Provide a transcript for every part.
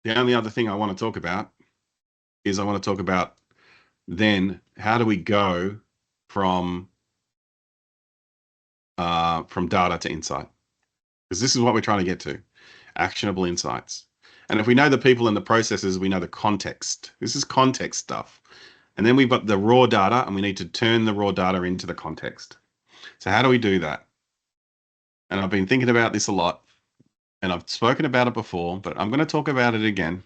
The only other thing I want to talk about is I want to talk about then how do we go from data to insight? Because this is what we're trying to get to, actionable insights. And if we know the people and the processes, we know the context. This is context stuff. And then we've got the raw data, and we need to turn the raw data into the context. So how do we do that? And I've been thinking about this a lot, and I've spoken about it before, but I'm going to talk about it again.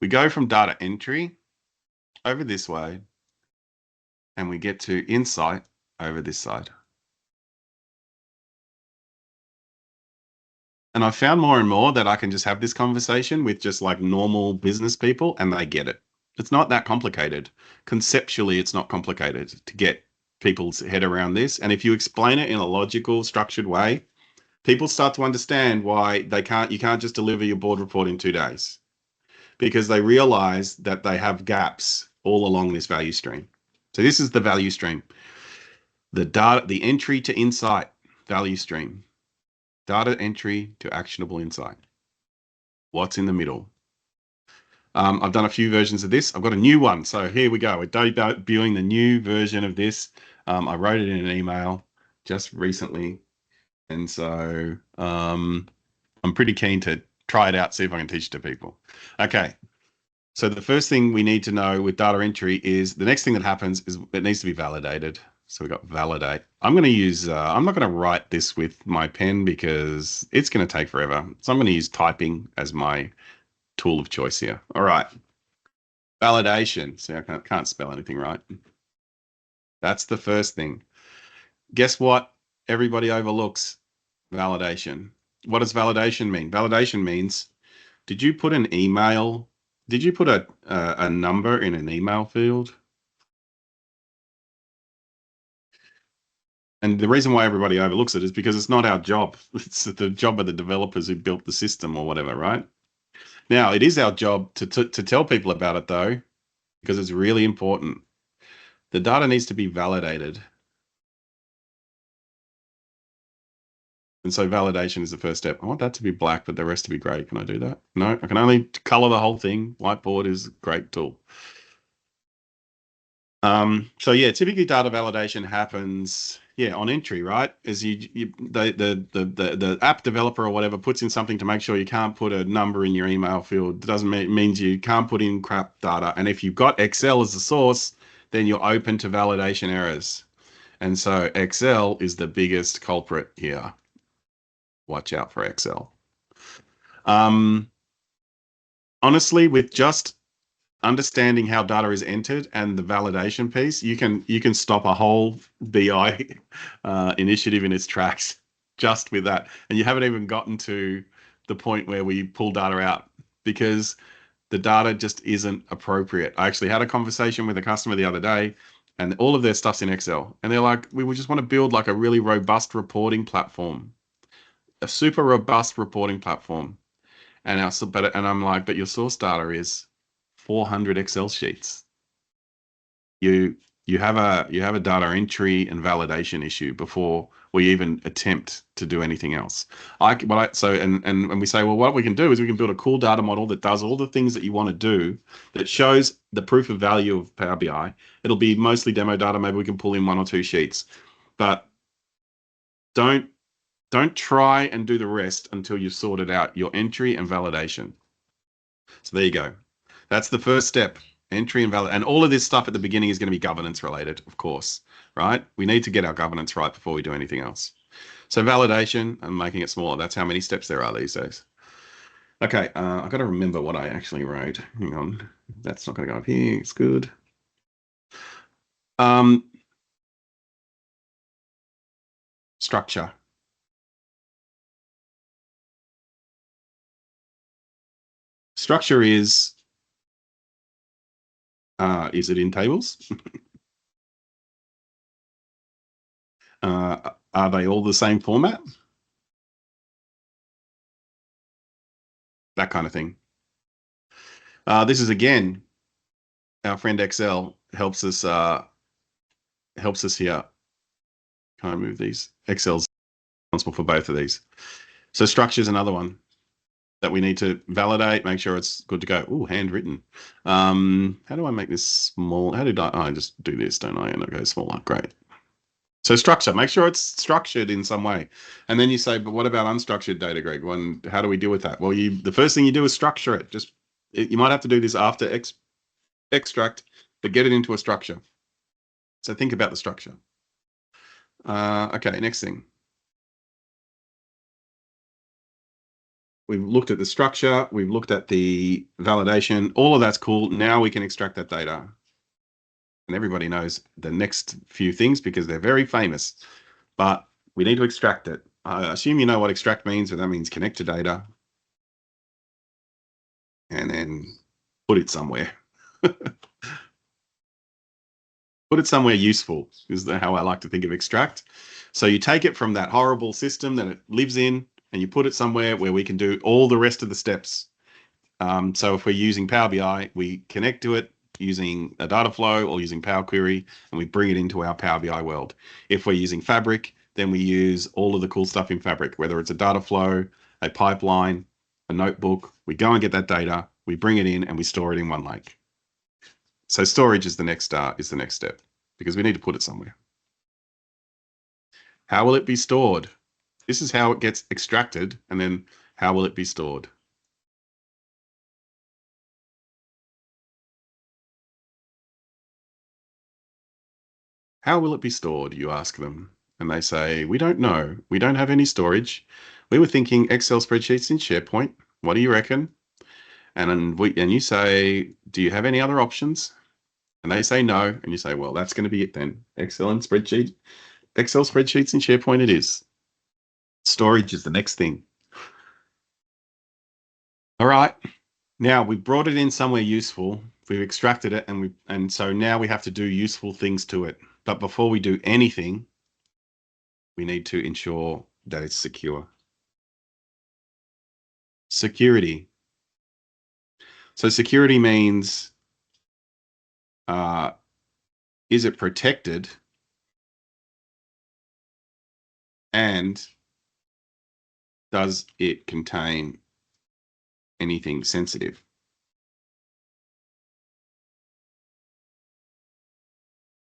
We go from data entry over this way, and we get to insight over this side. And I found more and more that I can just have this conversation with just like normal business people and they get it. It's not that complicated. Conceptually, it's not complicated to get people's head around this. And if you explain it in a logical, structured way, people start to understand why you can't just deliver your board report in 2 days because they realize that they have gaps all along this value stream. So this is the value stream. The data, the entry to insight value stream. Data entry to actionable insight. What's in the middle? I've done a few versions of this. I've got a new one. So here we go. We're debuting the new version of this. I wrote it in an email just recently. And so I'm pretty keen to try it out, see if I can teach it to people. Okay. So the first thing we need to know with data entry is the next thing that happens is it needs to be validated. So we got validate. I'm going to use, I'm not going to write this with my pen because it's going to take forever. So I'm going to use typing as my tool of choice here. All right. Validation. See, I can't spell anything right. That's the first thing. Guess what? Everybody overlooks validation. What does validation mean? Validation means, did you put an email? Did you put a number in an email field? And the reason why everybody overlooks it is because it's not our job. It's the job of the developers who built the system or whatever, right? Now, it is our job to tell people about it, though, because it's really important. The data needs to be validated. And so validation is the first step. I want that to be black, but the rest to be gray. Can I do that? No, I can only color the whole thing. Whiteboard is a great tool. So yeah, typically data validation happens, on entry, right? As the app developer or whatever puts in something to make sure you can't put a number in your email field. It doesn't means you can't put in crap data. And if you've got Excel as the source, then you're open to validation errors. And so Excel is the biggest culprit here. Watch out for Excel. Um, Honestly, with just understanding how data is entered and the validation piece, you can stop a whole BI initiative in its tracks just with that. And you haven't even gotten to the point where we pull data out because the data just isn't appropriate. I actually had a conversation with a customer the other day, and all of their stuff's in Excel, and they're like, "We would just want to build like a really robust reporting platform, a super robust reporting platform." And I'm like, "But your source data is 400 Excel sheets. You you have a data entry and validation issue before we even attempt to do anything else." And we say, well, what we can do is we can build a cool data model that does all the things that you want to do, that shows the proof of value of Power BI. It'll be mostly demo data. Maybe we can pull in one or two sheets, but don't don't try and do the rest until you've sorted out your entry and validation. So there you go. That's the first step, entry and valid. And all of this stuff at the beginning is going to be governance related, of course, right? We need to get our governance right before we do anything else. So validation and making it smaller. That's how many steps there are these days. Okay, I've got to remember what I actually wrote. Hang on. That's not going to go up here. It's good. Um, Structure. Structure is it in tables? Are they all the same format? That kind of thing. This is again, our friend Excel helps us here. Can I move these? Excel's responsible for both of these. So structure is another one that we need to validate, make sure it's good to go. Oh, handwritten. How do I make this small? How did I just do this, don't I? And it goes smaller. Great. So structure, make sure it's structured in some way. And then you say, but what about unstructured data, Greg? How do we deal with that? Well, the first thing you do is structure it. You might have to do this after extract, but get it into a structure. So think about the structure. Okay, next thing. We've looked at the structure. We've looked at the validation. All of that's cool. Now we can extract that data. And everybody knows the next few things because they're very famous. But we need to extract it. I assume you know what extract means, but that means connect to data and then put it somewhere. Put it somewhere useful is how I like to think of extract. So you take it from that horrible system that it lives in and you put it somewhere where we can do all the rest of the steps. So if we're using Power BI, we connect to it using a data flow or using Power Query, and we bring it into our Power BI world. If we're using Fabric, then we use all of the cool stuff in Fabric, whether it's a data flow, a pipeline, a notebook. We go and get that data, we bring it in, and we store it in OneLake. So storage is the next step because we need to put it somewhere. How will it be stored? This is how it gets extracted, and then how will it be stored? How will it be stored, you ask them. And they say, we don't know. We don't have any storage. We were thinking Excel spreadsheets in SharePoint. What do you reckon? And you say, do you have any other options? And they say no. And you say, well, that's going to be it then. Excel spreadsheets in SharePoint it is. Storage is the next thing. All right. Now we've brought it in somewhere useful. We've extracted it and so now we have to do useful things to it. But before we do anything, we need to ensure that it's secure. Security. So security means, is it protected? And does it contain anything sensitive?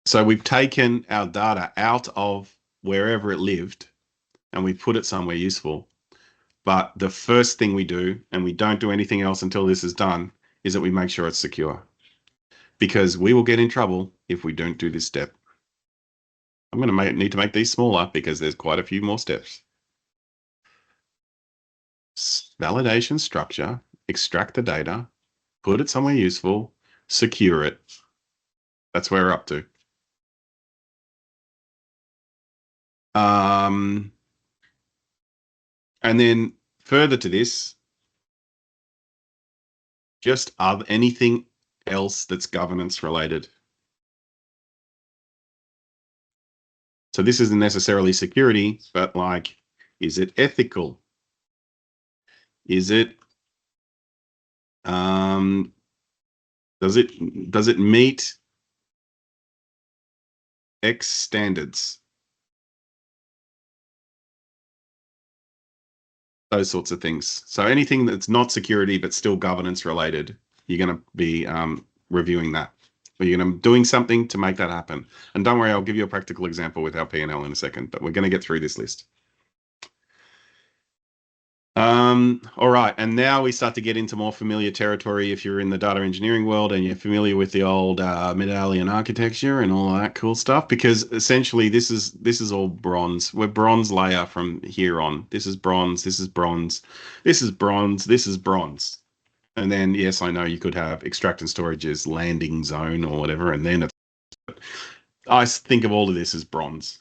So we've taken our data out of wherever it lived and we put it somewhere useful. But the first thing we do, and we don't do anything else until this is done, is that we make sure it's secure. Because we will get in trouble if we don't do this step. I'm going to need to make these smaller because there's quite a few more steps. Validation structure, extract the data, put it somewhere useful, secure it. That's where we're up to. And then further to this, just anything else that's governance related. So this isn't necessarily security, but like, is it ethical? Is it, does it meet X standards? Those sorts of things. So anything that's not security but still governance related, you're going to be reviewing that. Or you're going to be doing something to make that happen. And don't worry, I'll give you a practical example with our P&L in a second, but we're going to get through this list. All right, and now we start to get into more familiar territory if you're in the data engineering world and you're familiar with the old medallion architecture and all that cool stuff, because essentially this is all bronze. We're bronze layer from here on. This is bronze, this is bronze, this is bronze, this is bronze. And then, yes, I know you could have extract and storage as landing zone or whatever, and then I think of all of this as bronze.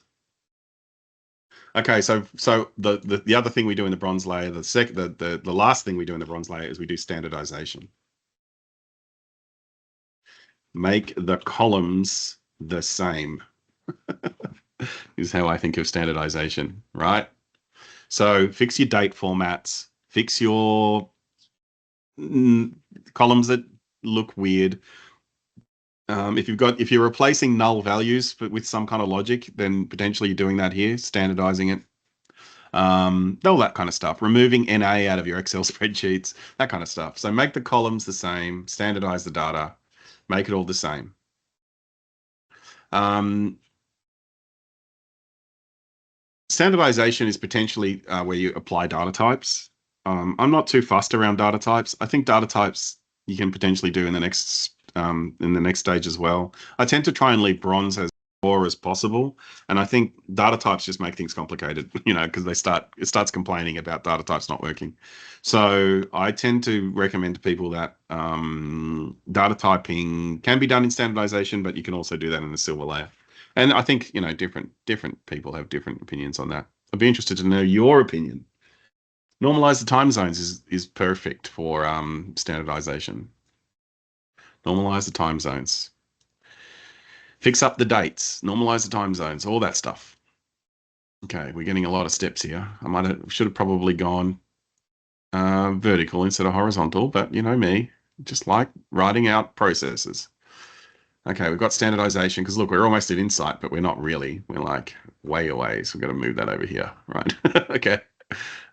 Okay, so the other thing we do in the bronze layer, the last thing we do in the bronze layer is we do standardization. Make the columns the same is how I think of standardization, right? So fix your date formats, fix your columns that look weird. If you're replacing null values with some kind of logic, then potentially you're doing that here, standardizing it. all that kind of stuff. Removing NA out of your Excel spreadsheets, that kind of stuff. So make the columns the same, standardize the data, make it all the same. Standardization is potentially where you apply data types. I'm not too fussed around data types. I think data types you can potentially do in the next stage as well. I tend to try and leave bronze as core as possible, and I think data types just make things complicated, because it starts complaining about data types not working. So I tend to recommend to people that data typing can be done in standardization, but you can also do that in the silver layer. And I think, different people have different opinions on that. I'd be interested to know your opinion. Normalize the time zones is perfect for standardization. Normalize the time zones. Fix up the dates. Normalize the time zones. All that stuff. Okay, we're getting a lot of steps here. Should have probably gone vertical instead of horizontal, but you know me, just like writing out processes. Okay, we've got standardization because look, we're almost at insight, but we're not really. We're like way away, so we've got to move that over here, right? Okay.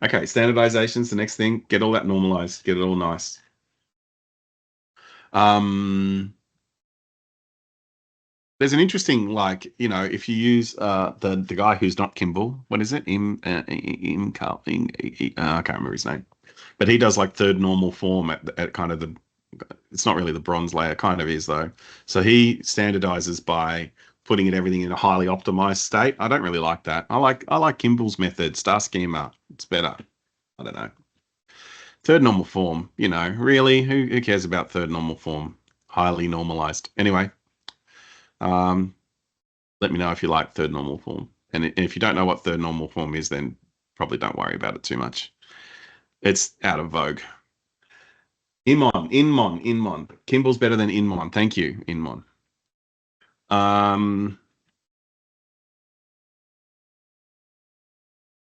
Okay, standardization's the next thing. Get all that normalized, get it all nice. There's an interesting, if you use the guy who's not Kimball, what is it? I can't remember his name, but he does like third normal form at kind of it's not really the bronze layer, kind of is though. So he standardizes by putting everything in a highly optimized state. I don't really like that. I like Kimball's method, star schema. It's better. I don't know. Third normal form, really, who cares about third normal form? Highly normalized. Anyway, let me know if you like third normal form. And if you don't know what third normal form is, then probably don't worry about it too much. It's out of vogue. Inmon. Kimball's better than Inmon. Thank you, Inmon.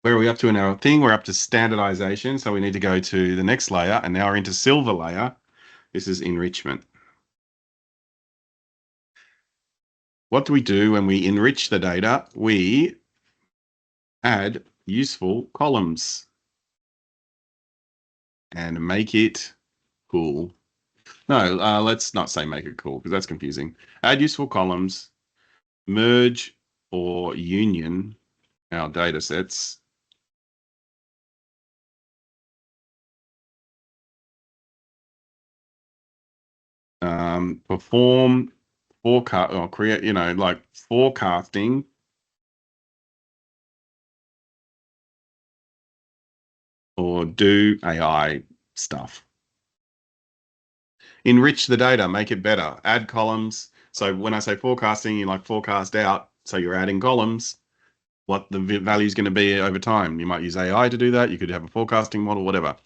Where are we up to in our thing? We're up to standardization. So we need to go to the next layer, and now we're into silver layer. This is enrichment. What do we do when we enrich the data? We add useful columns and make it cool. No, let's not say make it cool because that's confusing. Add useful columns, merge or union our data sets. Perform forecast or create, like forecasting or do AI stuff. Enrich the data, make it better, add columns. So when I say forecasting, you like forecast out. So you're adding columns, what the value is going to be over time. You might use AI to do that. You could have a forecasting model, whatever.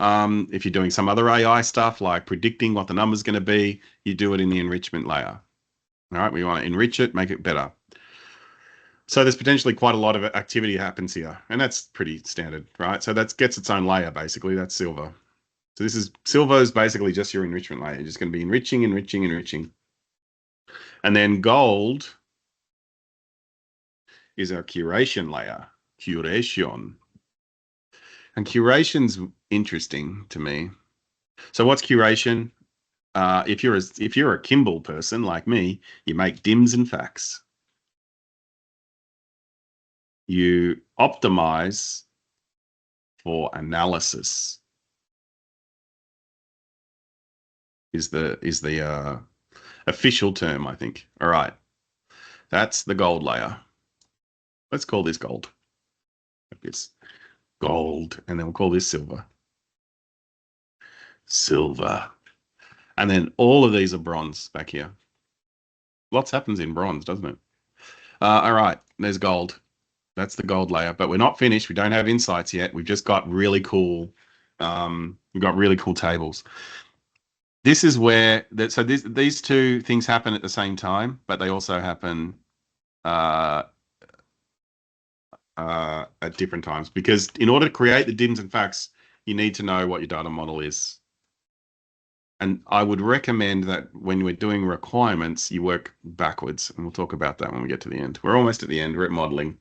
If you're doing some other AI stuff like predicting what the number's going to be, you do it in the enrichment layer. All right, we want to enrich it, make it better. So there's potentially quite a lot of activity happens here, and that's pretty standard, right? So that gets its own layer, basically. That's silver. So silver is basically just your enrichment layer. You're just going to be enriching. And then gold is our curation layer, curation. And curation's interesting to me. So what's curation? If you're a Kimball person like me, you make dims and facts. You optimize for analysis. Is the official term, I think. All right, that's the gold layer. Let's call this gold. It's gold, and then we'll call this silver. Silver. And then all of these are bronze back here. Lots happens in bronze, doesn't it? All right, there's gold. That's the gold layer, but we're not finished. We don't have insights yet. We've just got really cool. We've got really cool tables. This is where so these two things happen at the same time, but they also happen at different times because in order to create the dims and facts, you need to know what your data model is. And I would recommend that when we're doing requirements, you work backwards, and we'll talk about that when we get to the end. We're almost at the end. We're at modeling.